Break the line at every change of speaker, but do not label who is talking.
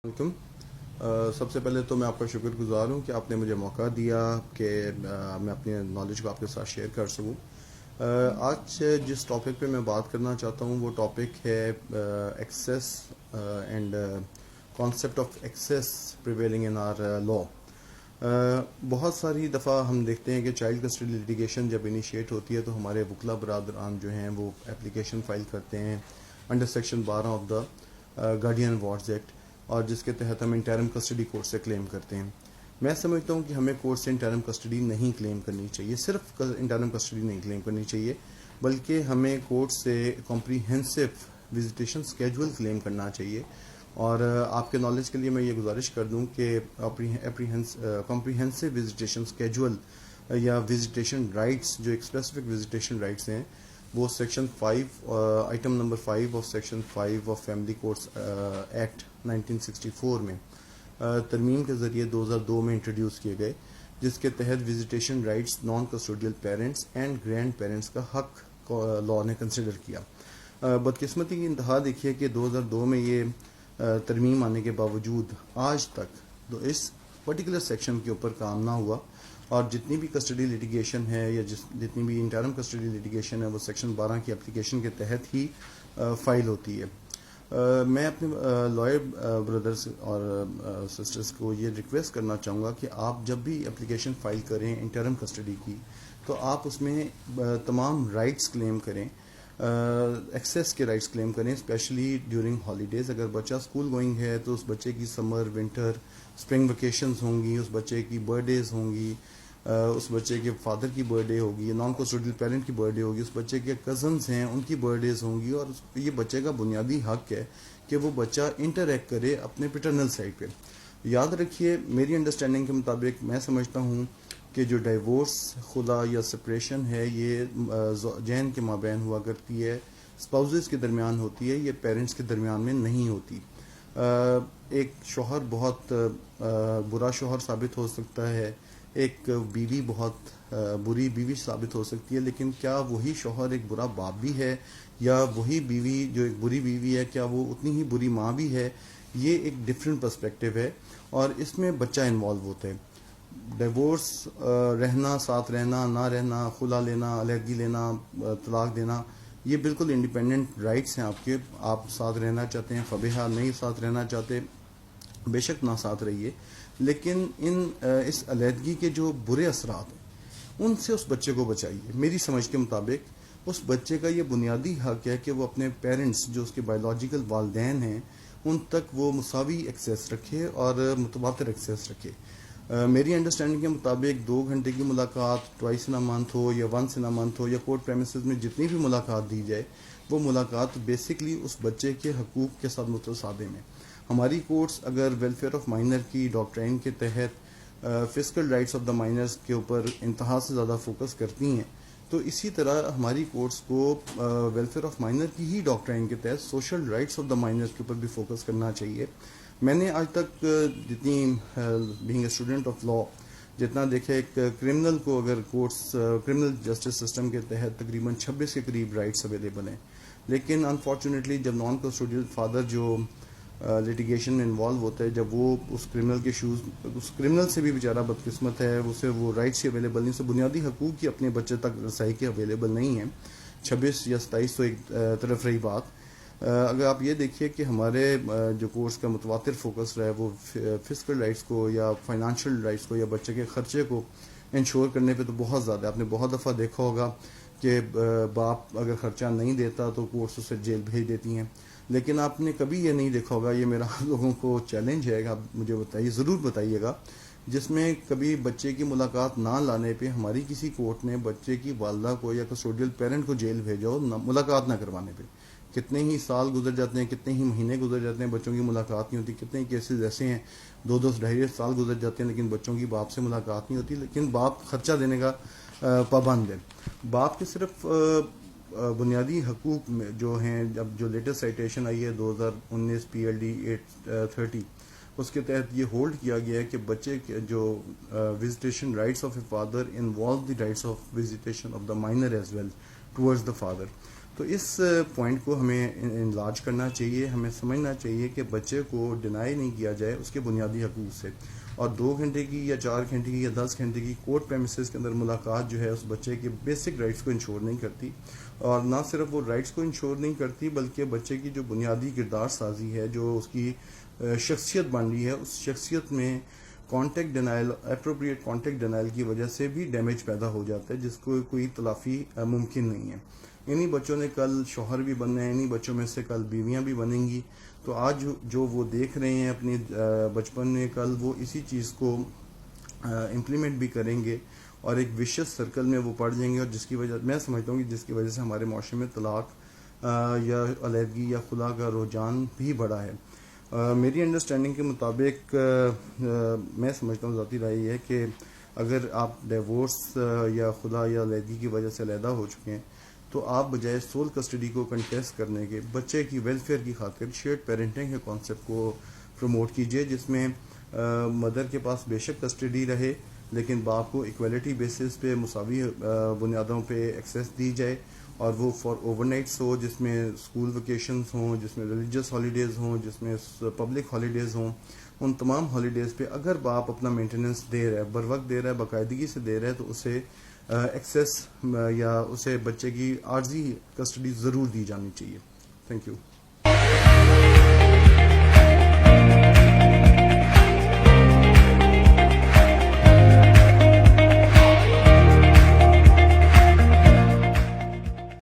Welcome. سب سے پہلے تو میں آپ کا شکر گزار ہوں کہ آپ نے مجھے موقع دیا کہ میں اپنی نالج کو آپ کے ساتھ شیئر کر سکوں۔ آج جس ٹاپک پہ میں بات کرنا چاہتا ہوں وہ ٹاپک ہے access and concept of access prevailing in our law. بہت ساری دفعہ ہم دیکھتے ہیں کہ چائلڈ کسٹڈی لیٹیگیشن جب انیشیٹ ہوتی ہے تو ہمارے وکلا برادران جو ہیں وہ اپلیکیشن فائل کرتے ہیں under section 12 of the guardian wards act, اور جس کے تحت ہم انٹرم کسٹڈی کورٹ سے کلیم کرتے ہیں۔ میں سمجھتا ہوں کہ ہمیں کورٹ سے انٹرم کسٹڈی نہیں کلیم کرنی چاہیے، صرف انٹرم کسٹڈی نہیں کلیم کرنی چاہیے، بلکہ ہمیں کورٹ سے کمپریہنسو وزیٹیشن اسکیجول کلیم کرنا چاہیے۔ اور آپ کے نالج کے لیے میں یہ گزارش کر دوں کہ کمپریہنسو وزیٹیشن اسکیجول یا وزیٹیشن رائٹس، جو ایک اسپیسیفک وزیٹیشن رائٹس ہیں، وہ section 5 item number 5 of section 5 of family courts act 1964 میں ترمیم کے ذریعے 2002 میں انٹروڈیوس کیے گئے، جس کے تحت visitation rights naan custodial parents and grand parents کا حق لا نے کنسیڈر کیا۔ بدقسمتی کی انتہا دیکھیے کہ 2002 میں یہ ترمیم آنے کے باوجود آج تک اس پرٹیکولر سیکشن کے اوپر کام نہ ہوا، اور جتنی بھی کسٹڈی لیٹیگیشن ہے یا جتنی بھی انٹرم کسٹڈی لیٹیگیشن ہے وہ سیکشن 12 کی اپلیکیشن کے تحت ہی فائل ہوتی ہے۔ میں اپنے لائر بردرز اور سسٹرز کو یہ ریکویسٹ کرنا چاہوں گا کہ آپ جب بھی اپلیکیشن فائل کریں انٹرم کسٹڈی کی، تو آپ اس میں تمام رائٹس کلیم کریں، ایکسیس کے رائٹس کلیم کریں، اسپیشلی ڈیورنگ ہالیڈیز۔ اگر بچہ اسکول گوئنگ ہے تو اس بچے کی سمر، ونٹر، اسپرنگ ویکیشنز ہوں گی، اس بچے کی برتھ ڈیز ہوں گی، اس بچے کے فادر کی برتھ ڈے ہوگی، نان کسٹوڈیل پیرنٹ کی برتھ ڈے ہوگی، اس بچے کے کزنز ہیں ان کی برتھ ڈیز ہوں گی، اور یہ بچے کا بنیادی حق ہے کہ وہ بچہ انٹریکٹ کرے اپنے پیٹرنل سائڈ پہ۔ یاد رکھیے، میری انڈرسٹینڈنگ کے مطابق میں سمجھتا ہوں کہ جو ڈائیورس، خلا یا سپریشن ہے، یہ زوجین کے مابین ہوا کرتی ہے، اسپاؤزز کے درمیان ہوتی ہے، یہ پیرنٹس کے درمیان میں نہیں ہوتی۔ ایک شوہر بہت برا شوہر ثابت ہو سکتا ہے، ایک بیوی بہت بری بیوی ثابت ہو سکتی ہے، لیکن کیا وہی شوہر ایک برا باپ بھی ہے، یا وہی بیوی جو ایک بری بیوی ہے کیا وہ اتنی ہی بری ماں بھی ہے؟ یہ ایک ڈفرینٹ پرسپیکٹو ہے، اور اس میں بچہ انوالو ہوتا ہے۔ ڈیورس، رہنا، ساتھ رہنا، نہ رہنا، خلا لینا، علیحدگی لینا، طلاق دینا، یہ بالکل انڈیپینڈنٹ رائٹس ہیں آپ کے۔ آپ ساتھ رہنا چاہتے ہیں فبیہا، نہیں ساتھ رہنا چاہتے بے شک نہ ساتھ رہیے، لیکن اس علیحدگی کے جو برے اثرات ہیں ان سے اس بچے کو بچائیے۔ میری سمجھ کے مطابق اس بچے کا یہ بنیادی حق ہے کہ وہ اپنے پیرنٹس، جو اس کے بایولوجیکل والدین ہیں، ان تک وہ مساوی ایکسیس رکھے اور متبادر ایکسیس رکھے۔ میری انڈرسٹینڈنگ کے مطابق 2 گھنٹے کی ملاقات ٹوائس ان اے منتھ ہو یا ونس ان اے منتھ ہو، یا کورٹ پریمیسز میں جتنی بھی ملاقات دی جائے، وہ ملاقات بیسکلی اس بچے کے حقوق کے ساتھ متصادم ہے۔ ہماری کورٹس اگر ویلفیئر آف مائنر کی ڈاکٹرائن کے تحت physical rights of the minors کے اوپر انتہا سے زیادہ فوکس کرتی ہیں، تو اسی طرح ہماری کورٹس کو ویلفیئر آف مائنر کی ہی ڈاکٹرائن کے تحت social rights of the minors کے اوپر بھی فوکس کرنا چاہیے۔ میں نے آج تک جتنی being a student of law جتنا دیکھا، ایک کرمنل کو اگر کورٹس کرمنل جسٹس سسٹم کے تحت تقریباً 26 کے قریب رائٹس اویلیبل ہیں، لیکن انفارچونیٹلی جب نان کسٹوڈیل فادر جو لیٹیگیشن میں انوالو ہوتا ہے، جب وہ اس کرمنل کے شوز، اس کرمنل سے بھی بیچارہ بدقسمت ہے، اسے وہ رائٹس ہی اویلیبل نہیں، اسے بنیادی حقوق ہی اپنے بچے تک رسائی کے اویلیبل نہیں ہیں۔ 26 یا 27 تو ایک طرف رہی بات۔ اگر آپ یہ دیکھیے کہ ہمارے جو کورس کا متواتر فوکس رہا ہے وہ فزیکل رائٹس کو یا فائنانشیل رائٹس کو یا بچے کے خرچے کو انشور کرنے پہ تو بہت زیادہ، آپ نے بہت دفعہ دیکھا ہوگا کہ باپ اگر خرچہ نہیں دیتا تو کورٹس اسے جیل بھیج دیتی ہیں، لیکن آپ نے کبھی یہ نہیں دیکھا ہوگا، یہ میرا لوگوں کو چیلنج ہے، آپ مجھے بتائیے، ضرور بتائیے گا، جس میں کبھی بچے کی ملاقات نہ لانے پہ ہماری کسی کورٹ نے بچے کی والدہ کو یا کسٹوڈیل پیرنٹ کو جیل بھیجا ہو ملاقات نہ کروانے پہ۔ کتنے ہی سال گزر جاتے ہیں، کتنے ہی مہینے گزر جاتے ہیں، بچوں کی ملاقات نہیں ہوتی، کتنے ہی کیسز ایسے ہیں 2 2 سال گزر جاتے ہیں لیکن بچوں کی باپ سے ملاقات نہیں ہوتی، لیکن باپ خرچہ دینے کا پابند ہے۔ باپ کے صرف بنیادی حقوق میں جو ہیں، اب جو لیٹسٹ سائٹیشن آئی ہے 2019 PLD 830، اس کے تحت یہ ہولڈ کیا گیا ہے کہ بچے کے جو visitation rights of a father involve the rights of visitation of the minor as well towards the father. تو اس پوائنٹ کو ہمیں انلارج کرنا چاہیے. ہمیں سمجھنا چاہیے کہ بچے کو ڈینائی نہیں کیا جائے اس کے بنیادی حقوق سے. اور 2 گھنٹے کی یا 4 گھنٹے کی یا 10 گھنٹے کی کورٹ پریمیسز کے اندر ملاقات جو ہے اس بچے کے بیسک رائٹس کو انشور نہیں کرتی. اور نہ صرف وہ رائٹس کو انشور نہیں کرتی بلکہ بچے کی جو بنیادی کردار سازی ہے, جو اس کی شخصیت بن رہی ہے, اس شخصیت میں contact denial, appropriate contact denial کی وجہ سے بھی ڈیمیج پیدا ہو جاتا ہے جس کو کوئی تلافی ممکن نہیں ہے. انہی بچوں نے کل شوہر بھی بننا ہے, انہی بچوں میں سے کل بیویاں بھی بنیں گی. تو آج جو وہ دیکھ رہے ہیں اپنے بچپن میں, کل وہ اسی چیز کو امپلیمنٹ بھی کریں گے اور ایک وشیس سرکل میں وہ پڑ جائیں گے. اور جس کی وجہ میں سمجھتا ہوں کہ جس کی وجہ سے ہمارے معاشرے میں طلاق یا علیحدگی یا خلا کا رجحان بھی بڑھا ہے. میری انڈرسٹینڈنگ کے مطابق میں سمجھتا ہوں, ذاتی رائے یہ ہے کہ اگر آپ ڈیورس یا خلا یا علیحدگی کی وجہ سے علیحدہ ہو چکے ہیں تو آپ بجائے سول کسٹڈی کو کنٹیسٹ کرنے کے بچے کی ویلفیئر کی خاطر شیئرڈ پیرنٹنگ کے کانسیپٹ کو پروموٹ کیجیے, جس میں مدر کے پاس بے شک کسٹڈی رہے لیکن باپ کو ایکویلٹی بیسس پہ مساوی بنیادوں پہ ایکسیس دی جائے. اور وہ فار اوور نائٹس ہو, جس میں اسکول ویکیشنز ہوں, جس میں ریلیجیس ہالیڈیز ہوں, جس میں پبلک ہالیڈیز ہوں. ان تمام ہالیڈیز پہ اگر باپ اپنا مینٹیننس دے رہا ہے, بر وقت دے رہا ہے, باقاعدگی سے دے رہا ہے, تو اسے ایکسیس یا اسے بچے کی عارضی کسٹڈی ضرور دی جانی چاہیے. Thank you.